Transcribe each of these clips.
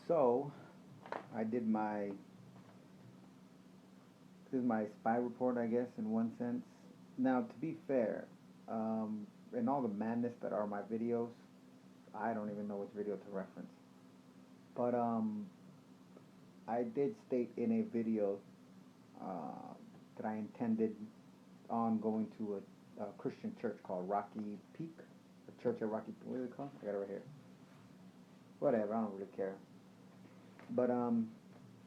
So, I did my, this is my spy report, I guess, in one sense. Now, to be fair, in all the madness that are my videos, I don't even know which video to reference. But I did state in a video uh, that I intended on going to a Christian church called Rocky Peak, a church at Rocky. What is it called? I got it right here. Whatever, I don't really care. But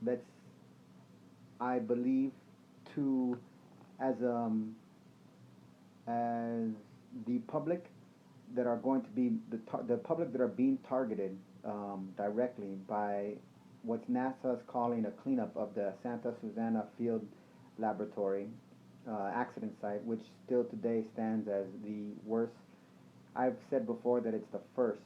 that's, I believe, to as as the public that are going to be the public that are being targeted directly by what NASA is calling a cleanup of the Santa Susana Field Laboratory accident site, which still today stands as the worst. I've said before that it's the first.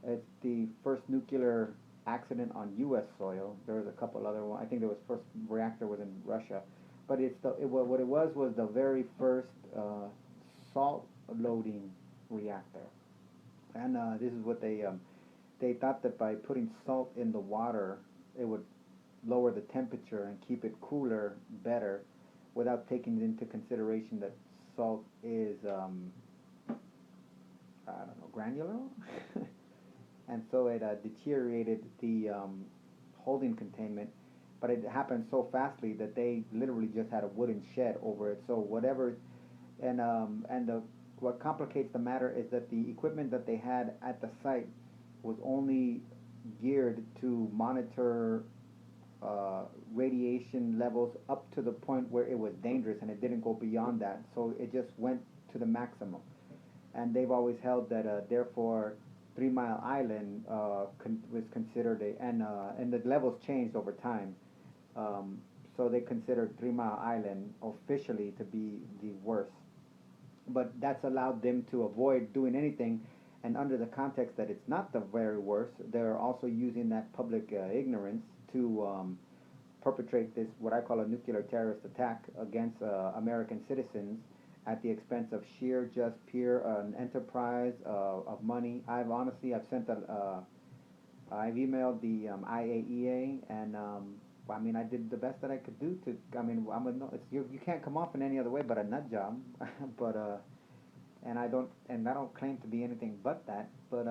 It's the first nuclear accident on U.S. soil. There was a couple other ones. I think there was first reactor was in Russia, but what it was the very first salt loading reactor. And this is what they thought that by putting salt in the water, it would lower the temperature and keep it cooler better, without taking into consideration that salt is I don't know, granular, and so it deteriorated the holding containment. But it happened so fastly that they literally just had a wooden shed over it. So whatever, and the what complicates the matter is that the equipment that they had at the site was only geared to monitor radiation levels up to the point where it was dangerous, and it didn't go beyond that. So it just went to the maximum. And they've always held that therefore 3 Mile Island was considered and the levels changed over time. Um, so they considered 3 Mile Island officially to be the worst. But that's allowed them to avoid doing anything. And under the context that it's not the very worst, they're also using that public ignorance to perpetrate this, what I call a nuclear terrorist attack against American citizens at the expense of sheer, just pure enterprise of money. I've sent I've emailed the IAEA, and I mean, I did the best that I could do to. I mean, you can't come off in any other way but a nut job, but and I don't claim to be anything but that. But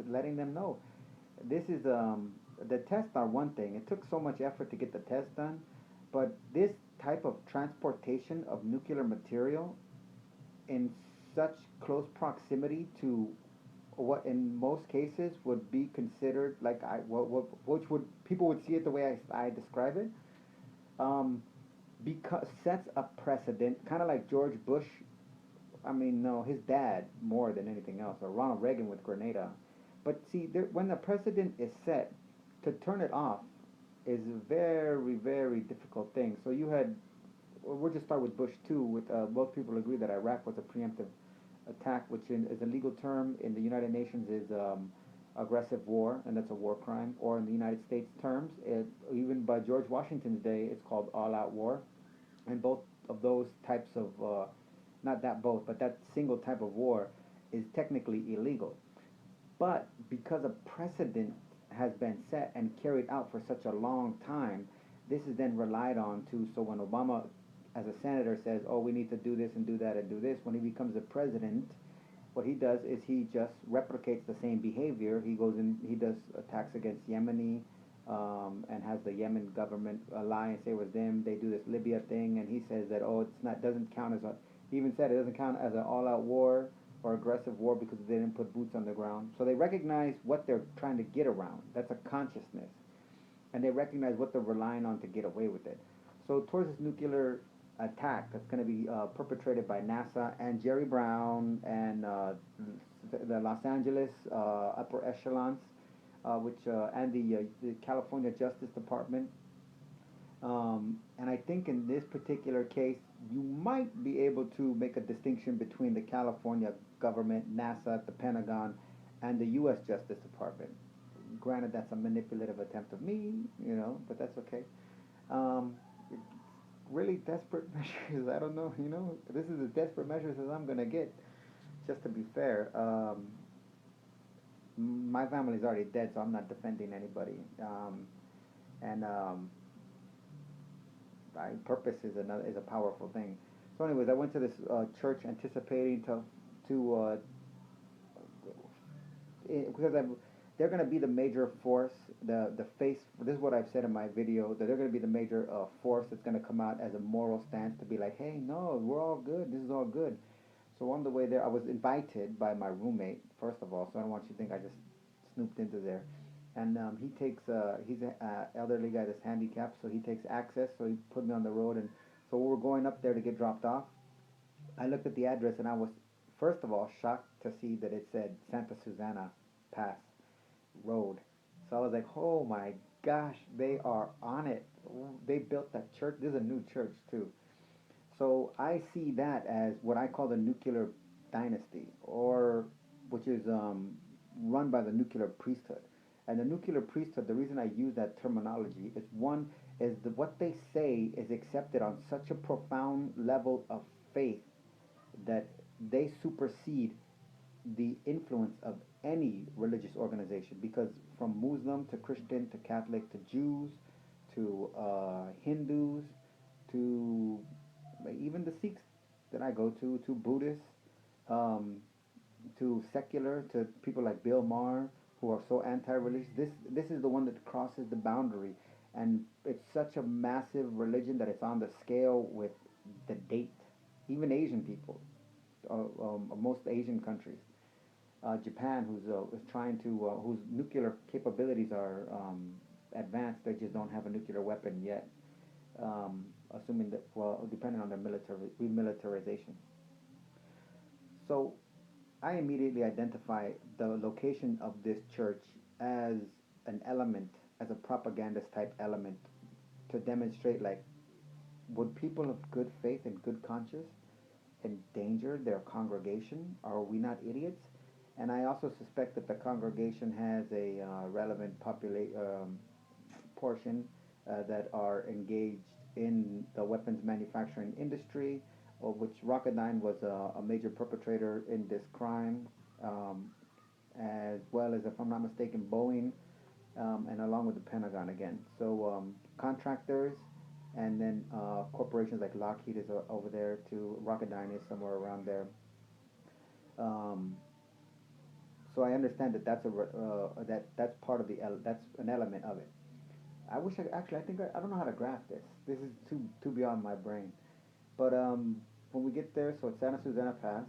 letting them know this is the tests are one thing. It took so much effort to get the test done, but this type of transportation of nuclear material in such close proximity to what in most cases would be considered like which would people would see it the way I describe it, um, because sets a precedent, kind of like George Bush. I mean, no, his dad more than anything else, or Ronald Reagan with Grenada. But see, when the precedent is set, to turn it off is a very, very difficult thing. So you had, we'll just start with Bush too. With most people agree that Iraq was a preemptive attack, which is a legal term in the United Nations is aggressive war, and that's a war crime. Or in the United States terms, even by George Washington's day, it's called all-out war. And both of those types of not that both, but that single type of war is technically illegal. But because a precedent has been set and carried out for such a long time, this is then relied on to. So when Obama, as a senator, says, "Oh, we need to do this and do that and do this," when he becomes a president, what he does is he just replicates the same behavior. He goes in, he does attacks against Yemeni, and has the Yemen government lie and say it was them. They do this Libya thing, and he says that, oh, it's not, doesn't count as a. He even said it doesn't count as an all-out war or aggressive war because they didn't put boots on the ground. So they recognize what they're trying to get around. That's a consciousness, and they recognize what they're relying on to get away with it. So towards this nuclear attack that's going to be perpetrated by NASA and Jerry Brown and the Los Angeles upper echelons, which and the California Justice Department. And I think in this particular case, you might be able to make a distinction between the California government, NASA, the Pentagon, and the U.S. Justice Department. Granted, that's a manipulative attempt of me, but that's okay. Um, really desperate measures. I don't know. This is as desperate measures as I'm gonna get. Just to be fair, My family's already dead, so I'm not defending anybody. And purpose is a powerful thing. So, anyways, I went to this church anticipating to because they're going to be the major force, the face. This is what I've said in my video, that they're going to be the major force that's going to come out as a moral stance to be like, hey, no, we're all good. This is all good. So on the way there, I was invited by my roommate, first of all. So I don't want you to think I just snooped into there. And he takes, he's an elderly guy that's handicapped, so he takes access. So he put me on the road, and so we were going up there to get dropped off. I looked at the address, and I was, first of all, shocked to see that it said Santa Susana Pass Road. So I was like, oh my gosh, they are on it. They built that church. This is a new church too. So I see that as what I call the nuclear dynasty, or which is run by the nuclear priesthood. And the nuclear priesthood, the reason I use that terminology is one is what they say is accepted on such a profound level of faith that they supersede the influence of any religious organization, because from Muslim to Christian to Catholic to Jews to Hindus to even the Sikhs that I go to Buddhists, um, to secular, to people like Bill Maher who are so anti-religious. This is the one that crosses the boundary, and it's such a massive religion that it's on the scale with the date. Even Asian people, most Asian countries, Japan, is trying to whose nuclear capabilities are advanced, they just don't have a nuclear weapon yet. Assuming that, well, depending on their military remilitarization. So I immediately identify the location of this church as an element, as a propagandist type element, to demonstrate like, would people of good faith and good conscience endanger their congregation? Are we not idiots? And I also suspect that the congregation has a relevant portion that are engaged in the weapons manufacturing industry, of which Rocketdyne was a major perpetrator in this crime, um, as well as, if I'm not mistaken, Boeing, and along with the Pentagon again. So contractors, and then corporations like Lockheed is over there too. Rocketdyne is somewhere around there. Um, so I understand that that's part of that's an element of it. I wish I think I don't know how to graph this. This is too beyond my brain. But when we get there, so it's Santa Susana Pass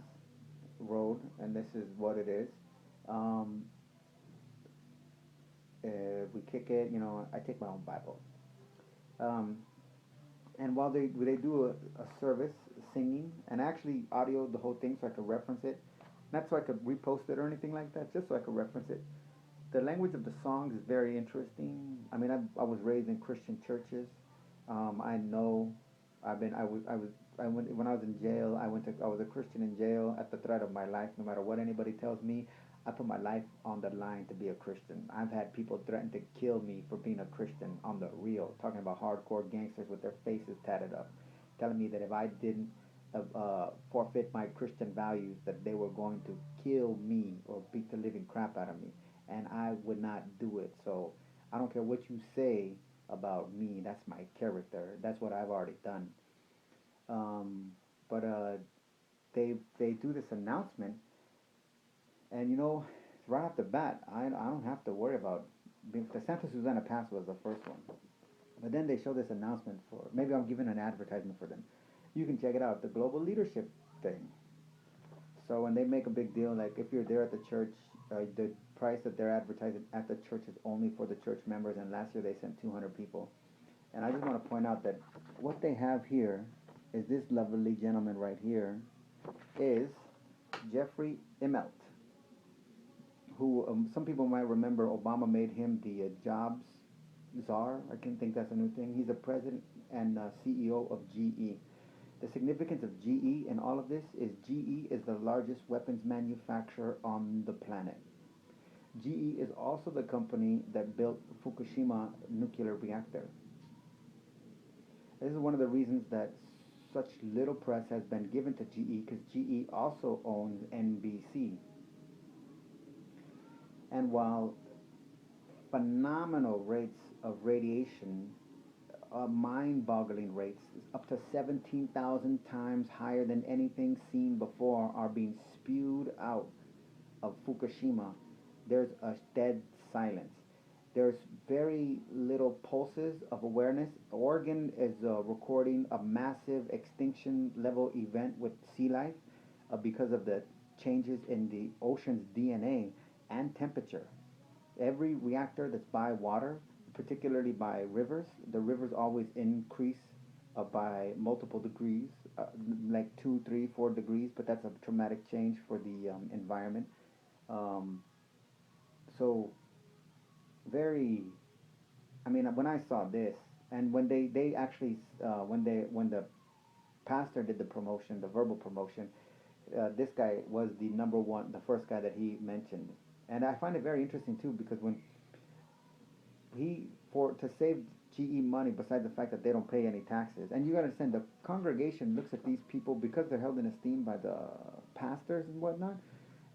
Road, and this is what it is. Um, we kick it. I take my own Bible. Um, and while they do a service singing, and I actually audioed the whole thing so I could reference it, not so I could repost it or anything like that, just so I could reference it. The language of the songs is very interesting. I mean, I was raised in Christian churches. I know I went when I was in jail. I was a Christian in jail at the threat of my life. No matter what anybody tells me, I put my life on the line to be a Christian. I've had people threaten to kill me for being a Christian on the real, talking about hardcore gangsters with their faces tatted up, telling me that if I didn't forfeit my Christian values, that they were going to kill me or beat the living crap out of me, and I would not do it. So I don't care what you say about me. That's my character. That's what I've already done. Um, but they do this announcement, and right off the bat, I don't have to worry about the Santa Susana Pass was the first one, but then they show this announcement for, maybe I'm giving an advertisement for them. You can check it out, the Global Leadership thing. So when they make a big deal, like if you're there at the church, the price that they're advertising at the church is only for the church members, and last year they sent 200 people. And I just want to point out that what they have here is this lovely gentleman right here is Jeffrey Immelt, who some people might remember Obama made him the jobs czar. I can think that's a new thing. He's the president and CEO of GE. The significance of GE in all of this is GE is the largest weapons manufacturer on the planet. GE is also the company that built Fukushima nuclear reactor. This is one of the reasons that such little press has been given to GE, because GE also owns NBC. And while phenomenal rates of radiation, mind-boggling rates, up to 17,000 times higher than anything seen before, are being spewed out of Fukushima, there's a dead silence. There's very little pulses of awareness. Oregon is recording a massive extinction level event with sea life because of the changes in the ocean's DNA and temperature. Every reactor that's by water, particularly by rivers, the rivers always increase by multiple degrees, like 2, 3, 4 degrees, but that's a traumatic change for the environment. Um, so very, I mean, when I saw this, and when they actually when the pastor did the promotion, the verbal promotion, this guy was the number one, the first guy that he mentioned, and I find it very interesting too because when he for to save GE money, besides the fact that they don't pay any taxes, and you got to understand the congregation looks at these people because they're held in esteem by the pastors and whatnot.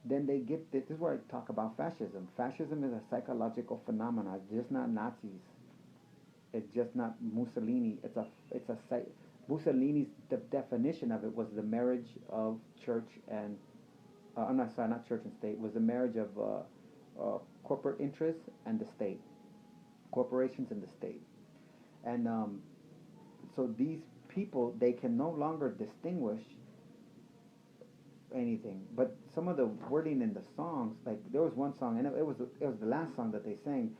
Then they get this. This is where I talk about fascism. Fascism is a psychological phenomenon. It's just not Nazis. It's just not Mussolini. Mussolini's definition of it was the marriage of church and I'm not sorry, not church and state. Was the marriage of corporate interests and the state, corporations and the state, and so these people they can no longer distinguish anything. But some of the wording in the songs, like there was one song, and it was the last song that they sang.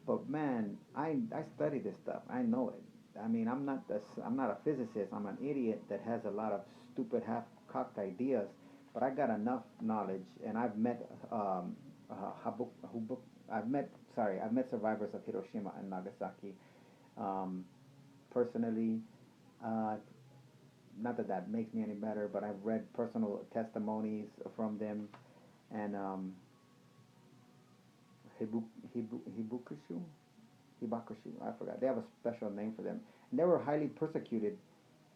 But man, I study this stuff. I know it. I mean, I'm not a physicist. I'm an idiot that has a lot of stupid half-cocked ideas. But I got enough knowledge, and I've met I've met survivors of Hiroshima and Nagasaki um, personally. Uh, Not that that makes me any better, but I've read personal testimonies from them, and Hibukushu, Hibakushu, I forgot. They have a special name for them. And they were highly persecuted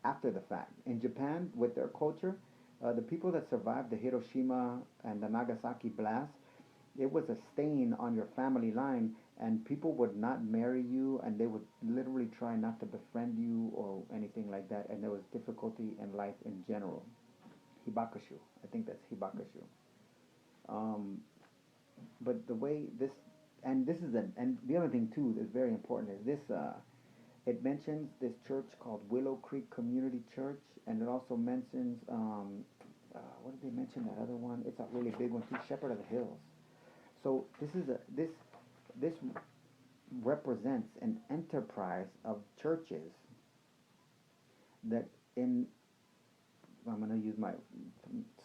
after the fact. In Japan, with their culture, the people that survived the Hiroshima and the Nagasaki blast, it was a stain on your family line, and people would not marry you, and they would literally try not to befriend you or anything like that, and there was difficulty in life in general. Hibakushu, I think that's Hibakushu. Um, but the way this, and this is and the other thing too that's very important is this. It mentions this church called Willow Creek Community Church, and it also mentions what did they mention that other one? It's a really big one too, Shepherd of the Hills. So this represents an enterprise of churches that in I'm going to use my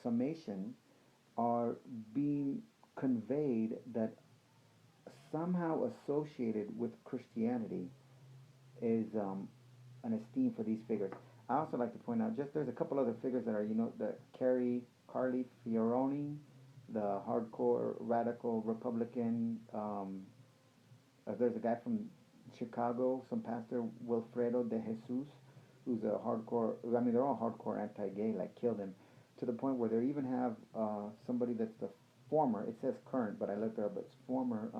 summation are being conveyed that somehow associated with Christianity is an esteem for these figures. I also like to point out just there's a couple other figures that are the Carly Fioroni, the hardcore radical Republican. There's a guy from Chicago, some pastor Wilfredo de Jesus, who's a hardcore. I mean, they're all hardcore anti-gay, like killed him, to the point where they even have somebody that's the former. It says current, but I looked it up. It's former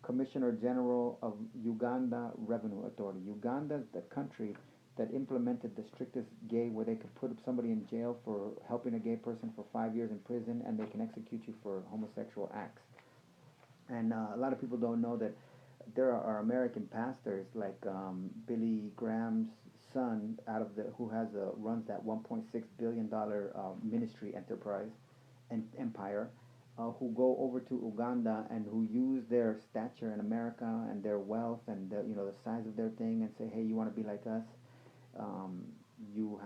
Commissioner General of Uganda Revenue Authority. Uganda is the country that implemented the strictest gay, where they could put somebody in jail for helping a gay person for 5 years in prison, and they can execute you for homosexual acts. And a lot of people don't know that there are American pastors like Billy Graham's son, out of the who has runs that 1.6 billion dollar ministry enterprise and empire, who go over to Uganda and who use their stature in America and their wealth and the size of their thing and say, hey, you want to be like us? um, you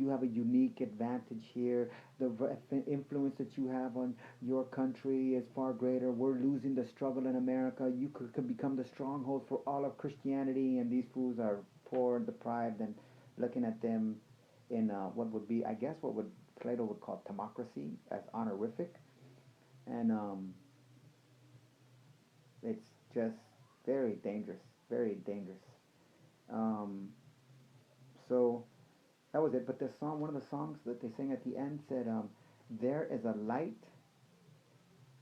have a unique advantage here. The influence that you have on your country is far greater. We're losing the struggle in America. You could become the stronghold for all of Christianity, and these fools are poor and deprived, and looking at them in what would be, I guess, what would Plato would call democracy as honorific, and it's just very dangerous, very dangerous. Um, so that was it. But the song, one of the songs that they sang at the end said, "There is a light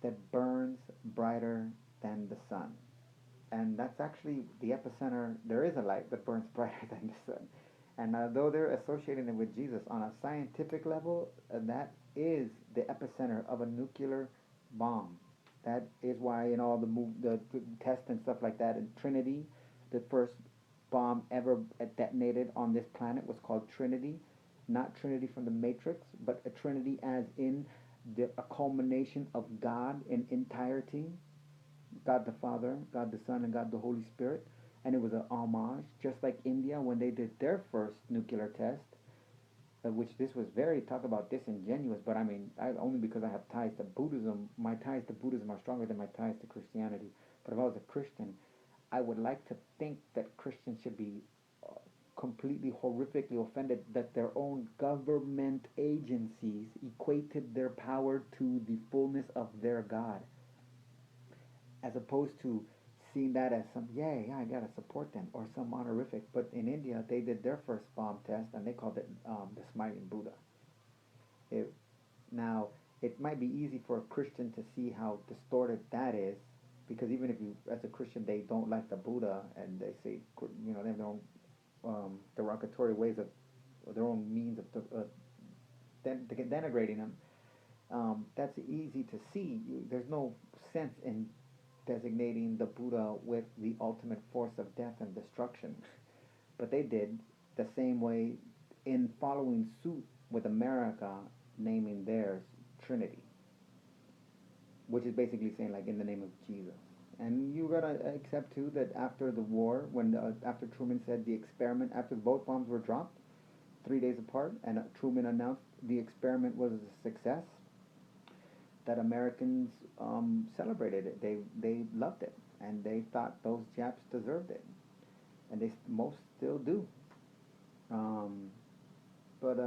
that burns brighter than the sun. And that's actually the epicenter. There is a light that burns brighter than the sun. And though they're associating it with Jesus on a scientific level, that is the epicenter of a nuclear bomb. That is why in all the tests and stuff like that in Trinity, the first bomb ever detonated on this planet was called Trinity, not Trinity from the Matrix, but a Trinity as in a culmination of God in entirety, God the Father, God the Son, and God the Holy Spirit. And it was an homage, just like India when they did their first nuclear test, which this was very, talk about disingenuous, but I mean, only because I have ties to Buddhism, my ties to Buddhism are stronger than my ties to Christianity. But if I was a Christian, I would like to think that Christians should be completely horrifically offended that their own government agencies equated their power to the fullness of their God, as opposed to seeing that as some, yay, yeah, I gotta support them, or some honorific. But in India, they did their first bomb test and they called it the Smiling Buddha. It, now, it might be easy for a Christian to see how distorted that is, because even if you, as a Christian, they don't like the Buddha and they say, they have their own derogatory ways of, or their own means of denigrating him. That's easy to see. There's no sense in designating the Buddha with the ultimate force of death and destruction. But they did the same way in following suit with America, naming theirs Trinity, which is basically saying like in the name of Jesus. And you gotta accept too that after the war, when after Truman said the experiment, after both bombs were dropped, 3 days apart, and Truman announced the experiment was a success, that Americans celebrated it. They loved it, and they thought those Japs deserved it, and they most still do. Um, but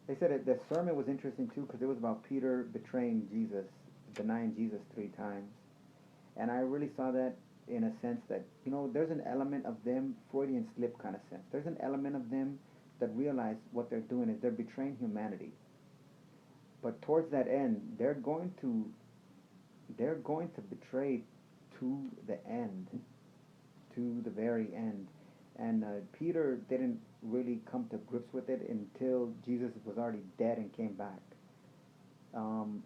they said the sermon was interesting too because it was about Peter betraying Jesus, denying Jesus 3 times, and I really saw that in a sense that there's an element of them Freudian slip kind of sense. There's an element of them that realize what they're doing is they're betraying humanity. But towards that end, they're going to betray to the end, to the very end. And Peter didn't really come to grips with it until Jesus was already dead and came back. Um,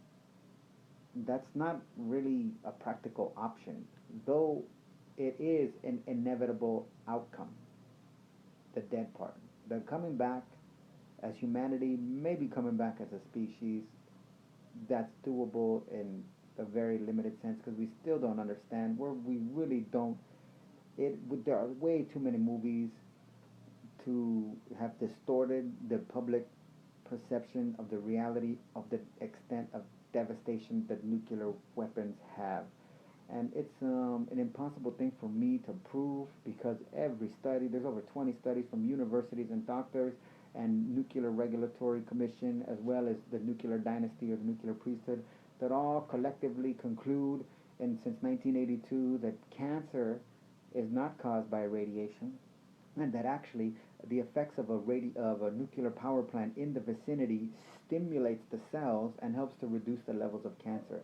that's not really a practical option, though it is an inevitable outcome, the dead part. The coming back as humanity, maybe coming back as a species, that's doable in a very limited sense because we still don't understand where we really don't. There are way too many movies to have distorted the public perception of the reality of the extent of devastation that nuclear weapons have. And it's an impossible thing for me to prove because every study, there's over 20 studies from universities and doctors and Nuclear Regulatory Commission, as well as the Nuclear Dynasty or the Nuclear Priesthood, that all collectively conclude, and since 1982, that cancer is not caused by radiation, and that actually the effects of a nuclear power plant in the vicinity stimulates the cells and helps to reduce the levels of cancer.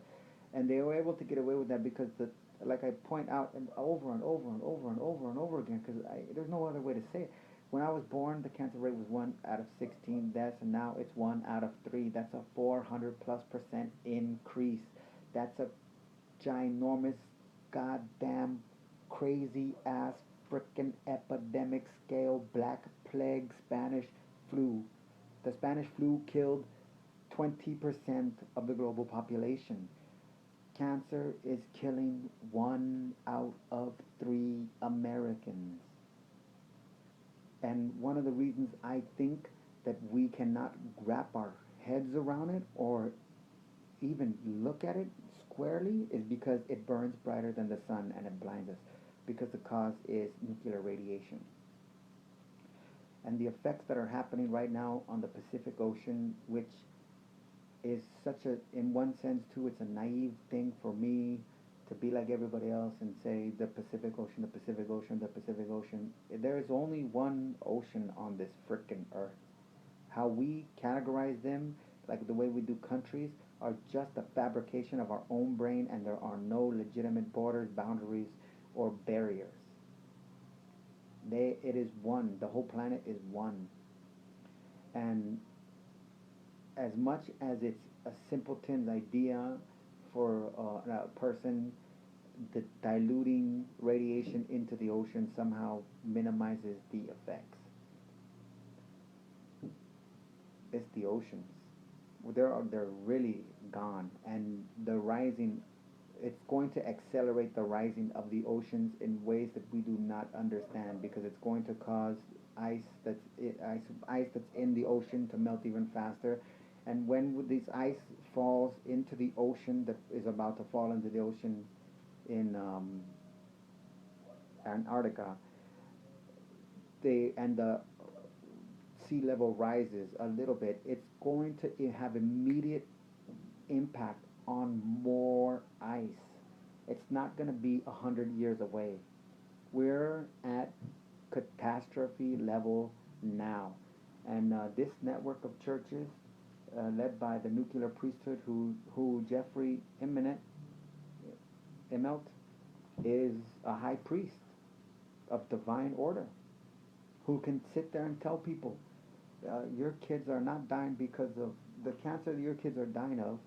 And they were able to get away with that because like I point out over and over and over and over and over again, because there's no other way to say it. When I was born, the cancer rate was 1 out of 16 deaths, and now it's 1 out of 3. That's a 400+% increase. That's a ginormous, goddamn, crazy ass, frickin' epidemic scale black plague Spanish flu. The Spanish flu killed 20% of the global population. Cancer is killing 1 out of 3 Americans. And one of the reasons I think that we cannot wrap our heads around it or even look at it squarely is because it burns brighter than the sun and it blinds us, because the cause is nuclear radiation. And the effects that are happening right now on the Pacific Ocean, which is such a, in one sense too, it's a naive thing for me to be like everybody else and say the Pacific Ocean, the Pacific Ocean, the Pacific Ocean. There is only one ocean on this frickin' earth. How we categorize them, like the way we do countries, are just a fabrication of our own brain, and there are no legitimate borders, boundaries, or barriers. It is one. The whole planet is one. And as much as it's a simpleton's idea for a person, the diluting radiation into the ocean somehow minimizes the effects. It's the oceans. They're really gone, and the rising. It's going to accelerate the rising of the oceans in ways that we do not understand, because it's going to cause ice that's in the ocean to melt even faster. And when this ice falls into the ocean, that is about to fall into the ocean in Antarctica, the sea level rises a little bit, it's going to have immediate impact on more ice. It's not going to be 100 years away. We're at catastrophe level now, and this network of churches, led by the nuclear priesthood, who Jeffrey Immelt is a high priest of divine order, who can sit there and tell people, your kids are not dying because of the cancer that your kids are dying of,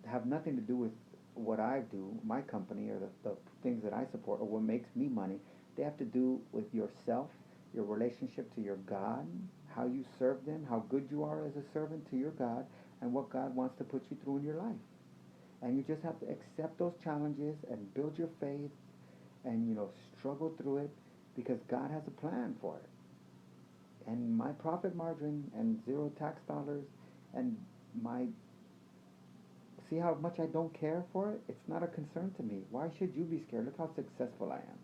have nothing to do with what I do, my company, or the things that I support, or what makes me money. They have to do with yourself, your relationship to your God, how you serve them, how good you are as a servant to your God, and what God wants to put you through in your life. And you just have to accept those challenges and build your faith, and struggle through it, because God has a plan for it. And my profit margin and zero tax dollars, and my see how much I don't care for it? It's not a concern to me. Why should you be scared? Look how successful I am.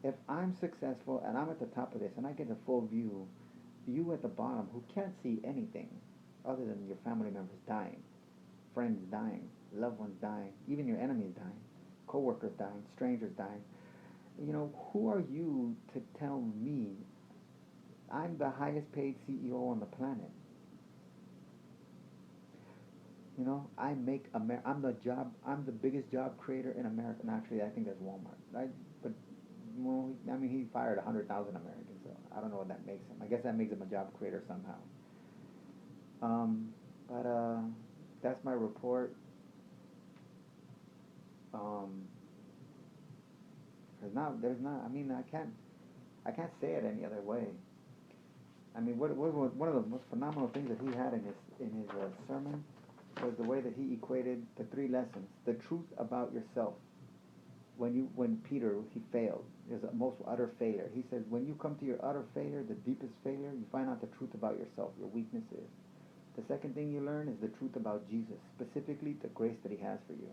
If I'm successful and I'm at the top of this and I get a full view, you at the bottom who can't see anything other than your family members dying, friends dying, loved ones dying, even your enemies dying, co-workers dying, strangers dying, who are you to tell me I'm the highest paid CEO on the planet? I'm the biggest job creator in America. And actually, I think that's Walmart. But well, I mean, he fired 100,000 Americans, so I don't know what that makes him. I guess that makes him a job creator somehow. But that's my report. Um, there's not. I mean, I can't say it any other way. I mean, what was one of the most phenomenal things that he had in his sermon was the way that he equated the three lessons: the truth about yourself. When Peter, he failed, it was a most utter failure. He says, when you come to your utter failure, the deepest failure, you find out the truth about yourself, your weaknesses. The second thing you learn is the truth about Jesus, specifically the grace that he has for you.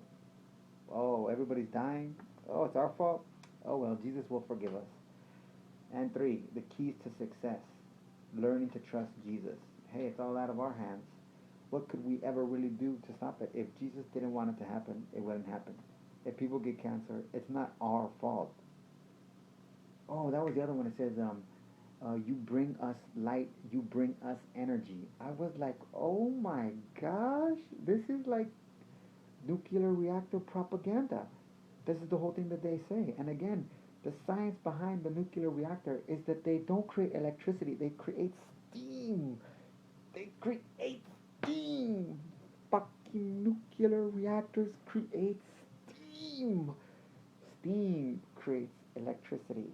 Oh, everybody's dying. Oh, it's our fault. Oh well, Jesus will forgive us. And three, the keys to success: learning to trust Jesus. Hey, it's all out of our hands. What could we ever really do to stop it? If Jesus didn't want it to happen, it wouldn't happen. If people get cancer, it's not our fault. Oh, that was the other one. It says, you bring us light, you bring us energy. I was like, oh my gosh, this is like nuclear reactor propaganda. This is the whole thing that they say. And again, the science behind the nuclear reactor is that they don't create electricity, they create steam. They create steam. Fucking nuclear reactors create steam. Steam creates electricity.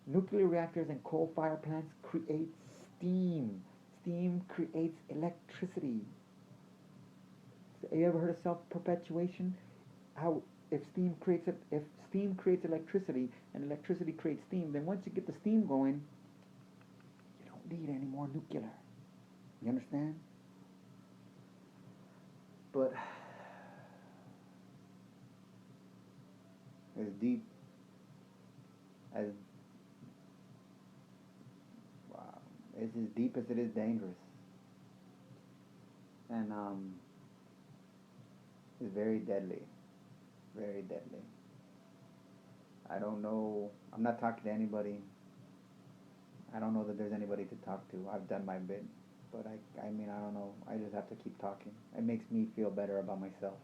Nuclear reactors and coal-fired plants create steam. Steam creates electricity. Have you ever heard of self-perpetuation? How if steam creates electricity and electricity creates steam, then once you get the steam going, you don't need any more nuclear. You understand? But as deep as wow, it's as deep as it is dangerous, and it's very deadly, very deadly. I don't know. I'm not talking to anybody. I don't know that there's anybody to talk to. I've done my bit. but I mean, I don't know. I just have to keep talking. It makes me feel better about myself.